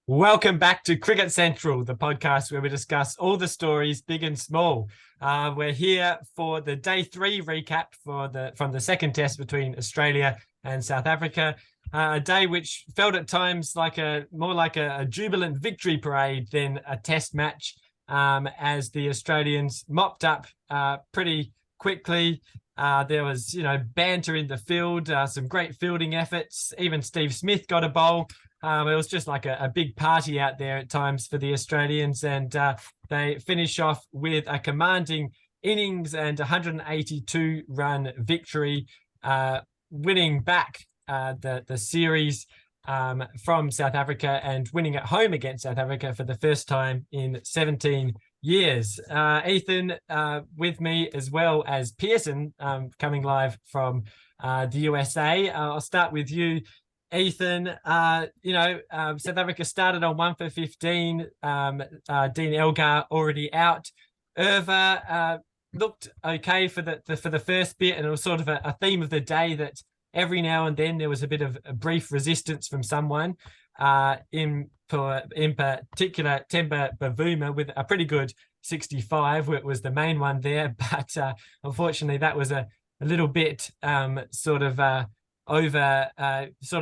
Welcome back to Cricket Central, the podcast where we discuss all the stories, big and small. We're here for the day 3 recap from the second test between Australia and South Africa. A day which felt at times like more like a jubilant victory parade than a test match, as the Australians mopped up pretty quickly. There was, banter in the field, some great fielding efforts. Even Steve Smith got a bowl. It was just like a big party out there at times for the Australians, and they finish off with a commanding innings and 182-run victory, winning back the series from South Africa and winning at home against South Africa for the first time in 17 years. Ethan, with me, as well as Peerson, coming live from the USA. I'll start with you, Ethan. South Africa started on 1 for 15. Dean Elgar already out. Irva looked okay for the first bit, and it was sort of a theme of the day that every now and then there was a bit of a brief resistance from someone. In particular, Temba Bavuma with a pretty good 65 was the main one there, but unfortunately that was a little bit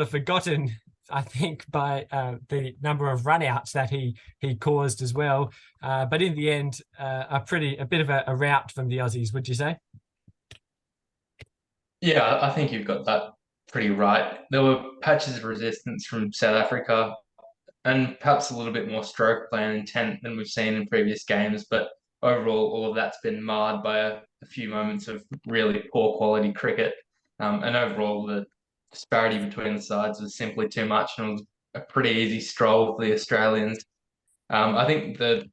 forgotten, I think, by the number of runouts that he caused as well. But in the end, a bit of a rout from the Aussies, would you say? Yeah, I think you've got that pretty right. There were patches of resistance from South Africa and perhaps a little bit more stroke play and intent than we've seen in previous games, but overall, all of that's been marred by a few moments of really poor quality cricket. And overall, the disparity between the sides was simply too much, and it was a pretty easy stroll for the Australians. I think the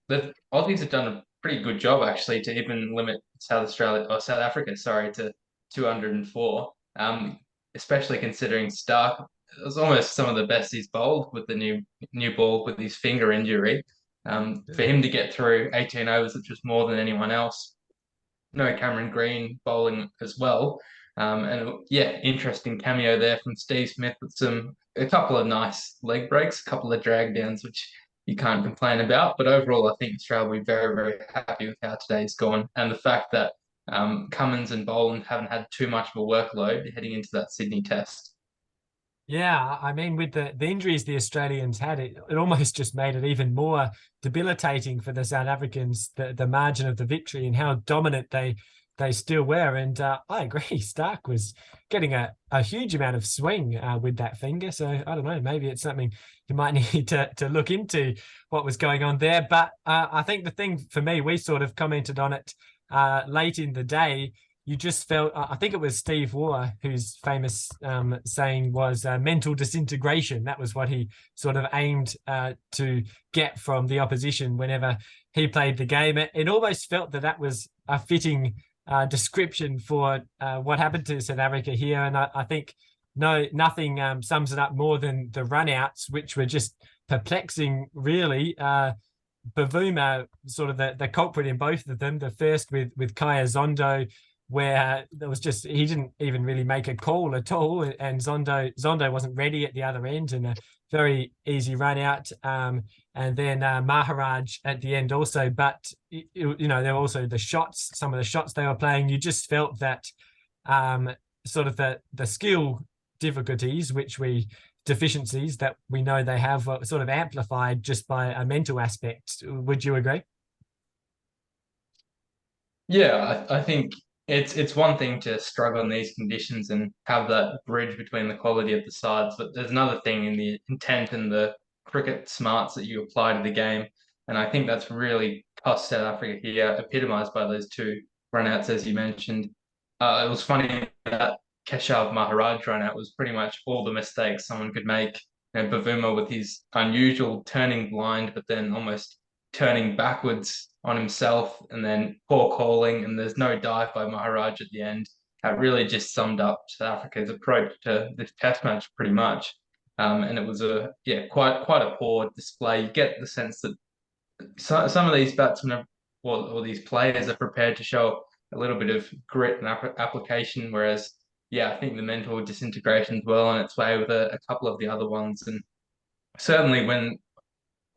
Aussies have done a pretty good job actually to even limit South Africa, sorry, to 204. Especially considering Stark was almost some of the best he's bowled with the new ball with his finger injury. For him to get through 18 overs, which was more than anyone else. No Cameron Green bowling as well. And yeah, interesting cameo there from Steve Smith with a couple of nice leg breaks, a couple of drag downs, which you can't complain about. But overall, I think Australia will be very, very happy with how today's gone, and the fact that Cummins and Boland haven't had too much of a workload heading into that Sydney test. Yeah, I mean, with the injuries the Australians had, it almost just made it even more debilitating for the South Africans, the margin of the victory and how dominant they still were. And I agree, Stark was getting a huge amount of swing with that finger. So I don't know, maybe it's something you might need to look into what was going on there. But I think the thing for me, we sort of commented on it late in the day. You just felt, I think it was Steve Waugh whose famous saying was mental disintegration. That was what he sort of aimed to get from the opposition whenever he played the game. It almost felt that was a fitting description for what happened to South Africa here. And I think nothing sums it up more than the runouts, which were just perplexing, really. Bavuma, sort of the culprit in both of them. The first with Kaya Zondo, where there was just, he didn't even really make a call at all, and Zondo wasn't ready at the other end, and a very easy run out. And then Maharaj at the end also. But there were also some of the shots they were playing. You just felt that sort of the skill deficiencies that we know they have were sort of amplified just by a mental aspect. Would you agree? Yeah, I think it's one thing to struggle in these conditions and have that bridge between the quality of the sides, but there's another thing in the intent and the cricket smarts that you apply to the game. And I think that's really cost South Africa here, epitomised by those two runouts, as you mentioned. It was funny that Keshav Maharaj run out was pretty much all the mistakes someone could make. Bavuma with his unusual turning blind, but then almost turning backwards on himself, and then poor calling, and there's no dive by Maharaj at the end. That really just summed up South Africa's approach to this test match pretty much. And it was quite a poor display. You get the sense that some of these batsmen or these players are prepared to show a little bit of grit and application, whereas I think the mental disintegration is well on its way with a couple of the other ones. And certainly when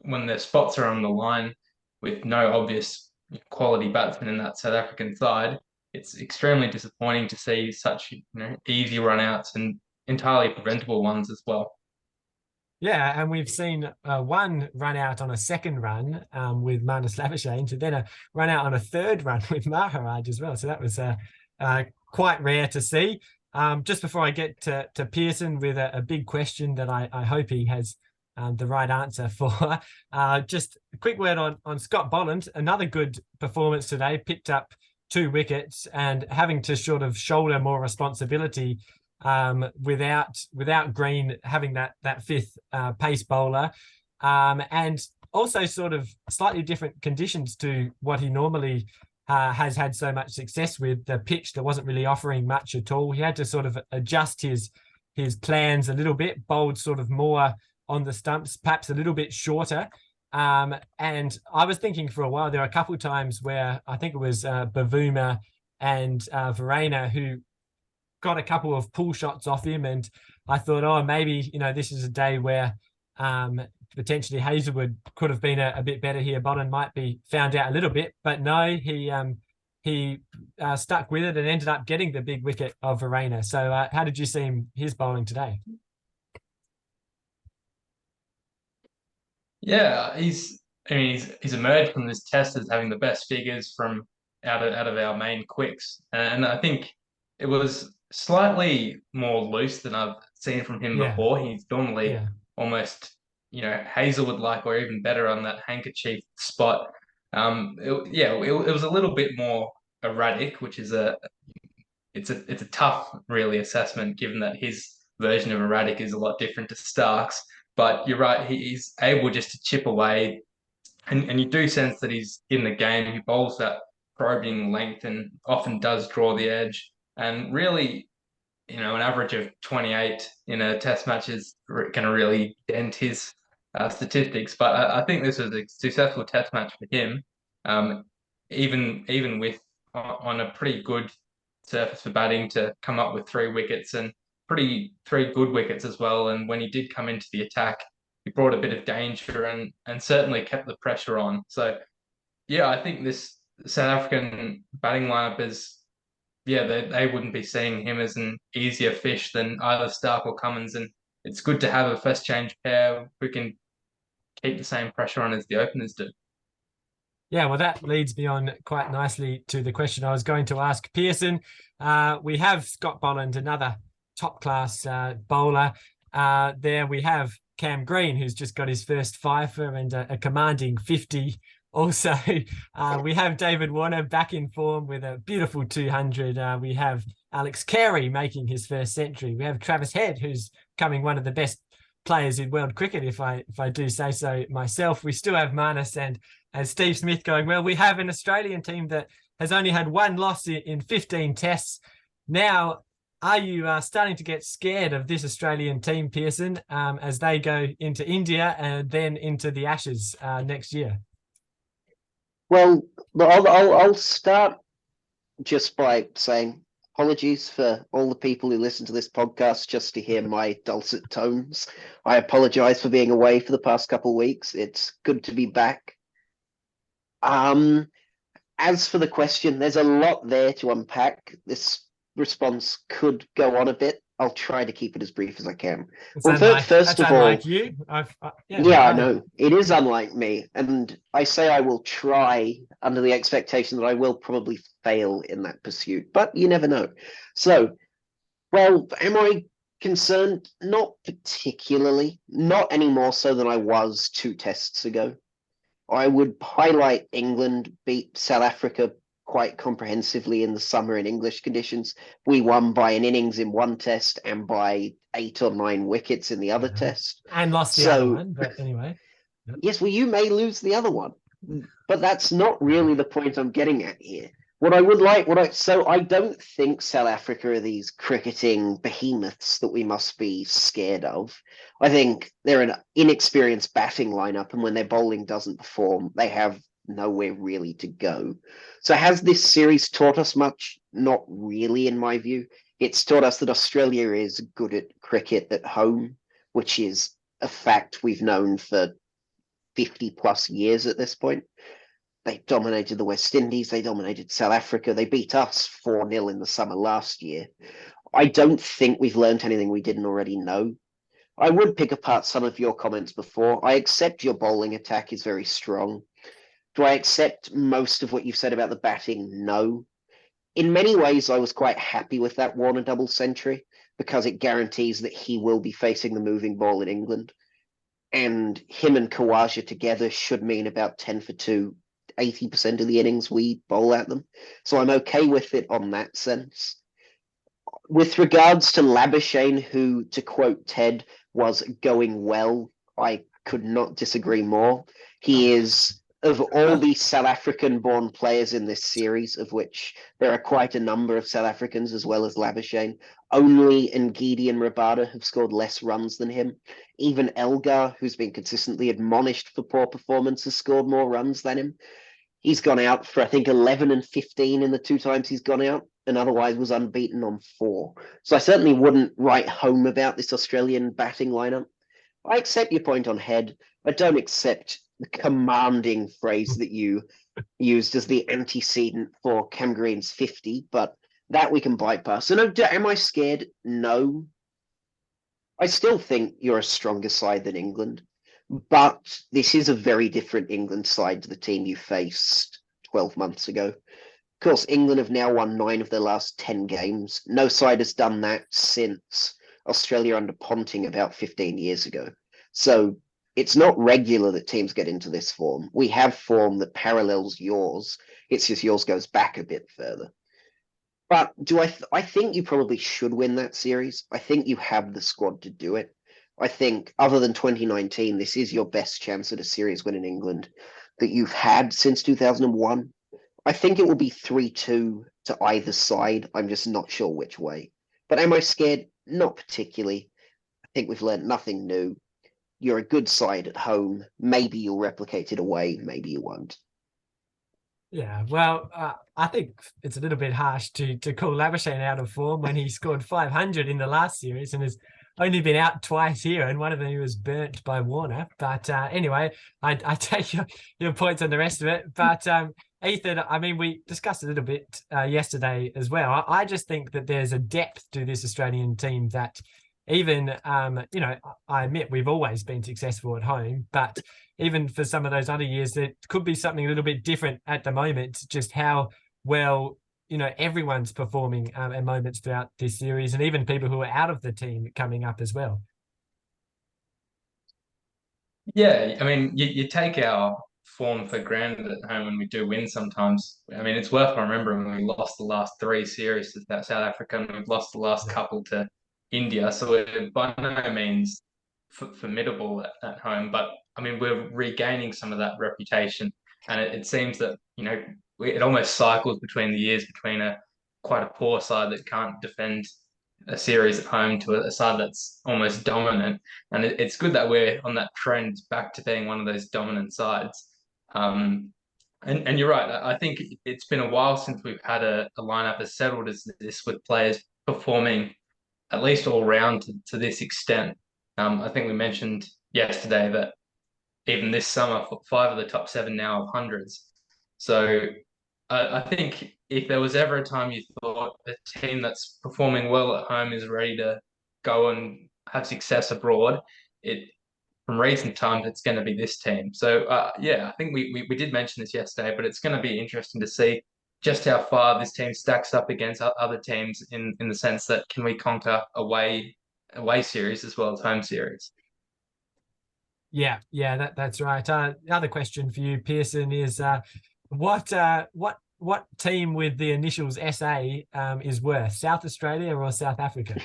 when the spots are on the line with no obvious quality batsmen in that South African side, it's extremely disappointing to see such easy run-outs and entirely preventable ones as well. Yeah, and we've seen one run out on a second run with Marnus Labuschagne, and then a run out on a third run with Maharaj as well. So that was quite rare to see. Just before I get to Peerson with a big question that I hope he has the right answer for, just a quick word on Scott Bolland. Another good performance today, picked up 2 wickets and having to sort of shoulder more responsibility without Green having that fifth pace bowler, and also sort of slightly different conditions to what he normally has had so much success with. The pitch that wasn't really offering much at all. He had to sort of adjust his plans a little bit, bowled sort of more on the stumps, perhaps a little bit shorter. And I was thinking for a while, there were a couple of times where I think it was Bavuma and Verena who got a couple of pull shots off him, and I thought, oh, maybe this is a day where potentially Hazelwood could have been a bit better here. Bolland might be found out a little bit, but no, he stuck with it and ended up getting the big wicket of Verena. So how did you see his bowling today? Yeah, he's emerged from this test as having the best figures from out of our main quicks, and I think it was slightly more loose than I've seen from him Yeah, before. He's normally yeah, almost Hazelwood like, or even better on that handkerchief spot. It was a little bit more erratic, which is it's a tough really assessment given that his version of erratic is a lot different to Stark's. But you're right, he's able just to chip away, and you do sense that he's in the game. He bowls that probing length and often does draw the edge. And really, an average of 28 in a test match is going to really dent his statistics. But I think this was a successful test match for him, um, even with on a pretty good surface for batting to come up with 3 wickets and three good wickets as well. And when he did come into the attack, he brought a bit of danger and certainly kept the pressure on. So yeah, I think this South African batting lineup is, yeah, they wouldn't be seeing him as an easier fish than either Stark or Cummins. And it's good to have a first change pair who can keep the same pressure on as the openers do. Yeah, well, that leads me on quite nicely to the question I was going to ask Peerson. We have Scott Bolland, another top-class bowler. There we have Cam Green, who's just got his first fifer and a commanding 50. Also, we have David Warner back in form with a beautiful 200. We have Alex Carey making his first century. We have Travis Head, who's becoming one of the best players in world cricket, if I do say so myself. We still have Marnus and Steve Smith going well. We have an Australian team that has only had one loss in 15 tests. Now, are you starting to get scared of this Australian team, Peerson, as they go into India and then into the Ashes next year? Well, I'll start just by saying apologies for all the people who listen to this podcast just to hear my dulcet tones. I apologize for being away for the past couple of weeks. It's good to be back. As for the question, there's a lot there to unpack. This response could go on a bit. I'll try to keep it as brief as I can. First of all, you. I know it is unlike me, and I say I will try under the expectation that I will probably fail in that pursuit, but you never know. So, well, am I concerned? Not particularly, not any more so than I was 2 tests ago. I would highlight England beat South Africa quite comprehensively in the summer in English conditions. We won by an innings in one test and by 8 or 9 wickets in the other test. And lost the other one, but anyway. Yep. Yes, well, you may lose the other one, but that's not really the point I'm getting at here. So I don't think South Africa are these cricketing behemoths that we must be scared of. I think they're an inexperienced batting lineup, and when their bowling doesn't perform, they have nowhere really to go. So has this series taught us much? Not really, in my view. It's taught us that Australia is good at cricket at home, which is a fact we've known for 50 plus years at this point. They dominated the West Indies. They dominated South Africa. They beat us 4-0 in the summer last year. I don't think we've learned anything we didn't already know. I would pick apart some of your comments before. I accept your bowling attack is very strong. Do I accept most of what you've said about the batting? No. In many ways, I was quite happy with that Warner double century because it guarantees that he will be facing the moving ball in England. And him and Khawaja together should mean about 10 for 2, 80% of the innings we bowl at them. So I'm okay with it on that sense. With regards to Labuschagne, who, to quote Ted, was going well, I could not disagree more. He is, of all the South African-born players in this series, of which there are quite a number of South Africans as well as Labuschagne, only Ngidi and Rabada have scored less runs than him. Even Elgar, who's been consistently admonished for poor performance, has scored more runs than him. He's gone out for, I think, 11 and 15 in the 2 times he's gone out, and otherwise was unbeaten on 4. So I certainly wouldn't write home about this Australian batting lineup. I accept your point on Head. I don't accept the commanding phrase that you used as the antecedent for Cam Green's 50, but that we can bypass. So no, am I scared? No. I still think you're a stronger side than England, but this is a very different England side to the team you faced 12 months ago. Of course, England have now won 9 of their last 10 games. No side has done that since Australia under Ponting about 15 years ago. So it's not regular that teams get into this form. We have form that parallels yours. It's just yours goes back a bit further. But I think you probably should win that series. I think you have the squad to do it. I think, other than 2019, this is your best chance at a series win in England that you've had since 2001. I think it will be 3-2 to either side. I'm just not sure which way. But am I scared? Not particularly. I think we've learned nothing new. You're a good side at home. Maybe you'll replicate it away. Maybe you won't. Yeah, well, I think it's a little bit harsh to call Labuschagne out of form when he scored 500 in the last series and has only been out twice here, and one of them he was burnt by Warner. But anyway, I take your points on the rest of it. But Ethan, I mean, we discussed a little bit yesterday as well. I just think that there's a depth to this Australian team that even, I admit we've always been successful at home, but even for some of those other years, there could be something a little bit different at the moment, just how well, everyone's performing at moments throughout this series, and even people who are out of the team coming up as well. Yeah, I mean, you take our form for granted at home when we do win sometimes. I mean, it's worth remembering we lost the last 3 series to South Africa, and we've lost the last couple to India. So we're by no means formidable at home, but I mean, we're regaining some of that reputation. And it seems that, it almost cycles between the years between quite a poor side that can't defend a series at home to a side that's almost dominant. And it's good that we're on that trend back to being one of those dominant sides. And you're right. I think it's been a while since we've had a lineup as settled as this, with players performing at least all round to this extent. I think we mentioned yesterday that even this summer, 5 of the top 7 now have hundreds. So I think if there was ever a time you thought a team that's performing well at home is ready to go and have success abroad, from recent times, it's going to be this team. So, I think we did mention this yesterday, but it's going to be interesting to see just how far this team stacks up against other teams in the sense that can we conquer away series as well as home series. Yeah, that's right. The other question for you, Pearson, is what team with the initials SA is worse, South Australia or South Africa?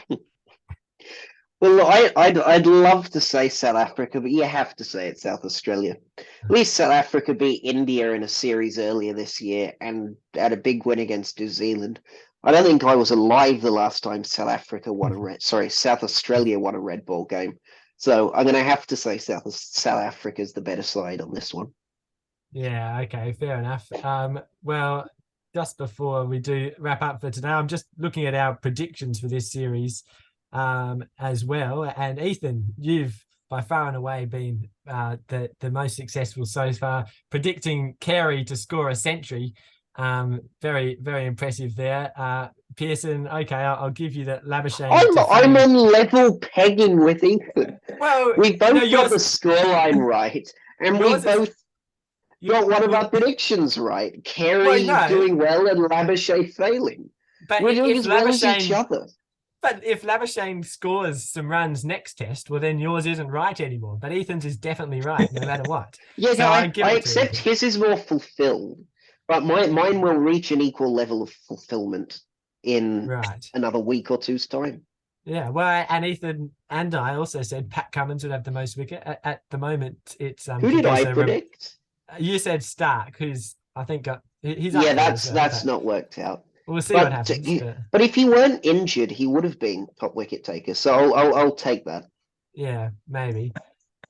Well, I'd love to say South Africa, but you have to say it's South Australia. At least South Africa beat India in a series earlier this year and had a big win against New Zealand. I don't think I was alive the last time South Australia won a red ball game. So I'm going to have to say South Africa is the better side on this one. Yeah, okay, fair enough. Well, just before we do wrap up for today, I'm just looking at our predictions for this series as well. And Ethan, you've by far and away been the most successful so far, predicting Carey to score a century. Very, very impressive there. Pearson, okay, I'll give you that. Labuschagne. I'm on level pegging with Ethan. Well, we both got the scoreline right, and we both got one of our predictions right. Carey doing well and Labuschagne failing. But we're doing as well as each other. But if Labuschagne scores some runs next test, well, then yours isn't right anymore. But Ethan's is definitely right, no matter what. Yeah, so I accept his is more fulfilled, but mine will reach an equal level of fulfillment in another week or two's time. Yeah, well, and Ethan and I also said Pat Cummins would have the most wicket. At the moment, it's who did I predict? You said Stark, who's I think he's that's not worked out. We'll see what happens. But if he weren't injured, he would have been top wicket taker. So I'll take that. Yeah, maybe.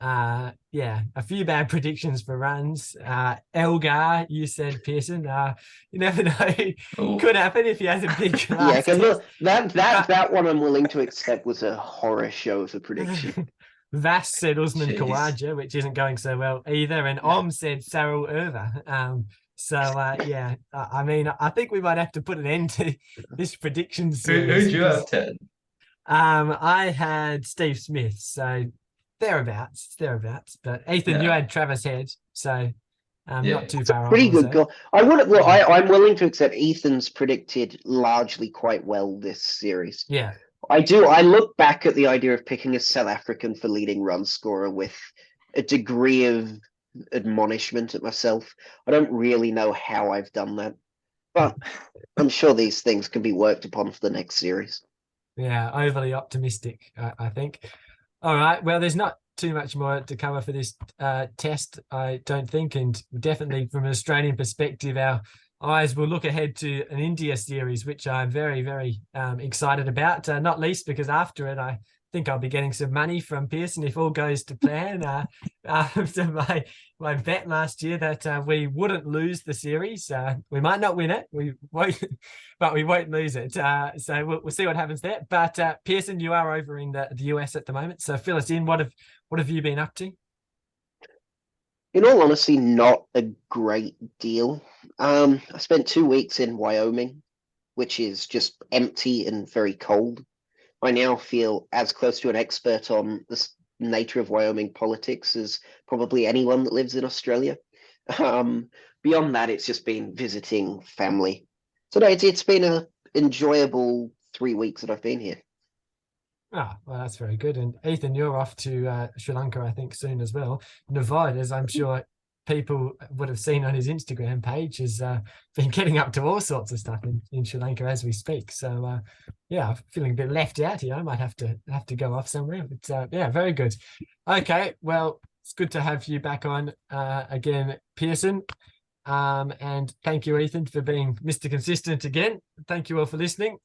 Yeah, a few bad predictions for runs. Elgar, you said Pearson. You never know. Could happen if he has a big last test. That one I'm willing to accept was a horror show of a prediction. Vass said Usman Khawaja, which isn't going so well either, and Om said Sarul Irva. So yeah, I mean, I think we might have to put an end to this prediction series. Who'd you have, Ted? I had Steve Smith, so thereabouts. But Ethan, you had Travis Head, so not too far off. Pretty good goal. I'm willing to accept Ethan's predicted largely quite well this series. Yeah. I look back at the idea of picking a South African for leading run scorer with a degree of admonishment at myself. I don't really know how I've done that, but I'm sure these things can be worked upon for the next series. Yeah, overly optimistic, I think. All right, well, there's not too much more to cover for this test, I don't think, and definitely from an Australian perspective, our eyes will look ahead to an India series, which I'm very, very excited about, not least because after it, I think I'll be getting some money from Pearson if all goes to plan. After my bet last year that we wouldn't lose the series. We might not win it, we won't, but we won't lose it. So we'll see what happens there. But Pearson, you are over in the US at the moment, so fill us in. What have you been up to? In all honesty, not a great deal. I spent 2 weeks in Wyoming, which is just empty and very cold. I now feel as close to an expert on the nature of Wyoming politics as probably anyone that lives in Australia. Beyond that, it's just been visiting family. So no, it's been an enjoyable 3 weeks that I've been here. Oh, well, that's very good. And Ethan, you're off to Sri Lanka, I think, soon as well. Navad, as I'm sure people would have seen on his Instagram page, has been getting up to all sorts of stuff in Sri Lanka as we speak. So yeah, I'm feeling a bit left out here. I might have to go off somewhere. But yeah, very good. Okay, well, it's good to have you back on again, Pearson. And thank you, Ethan, for being Mr. Consistent again. Thank you all for listening.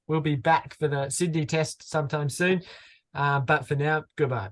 We'll be back for the Sydney test sometime soon. But for now, goodbye.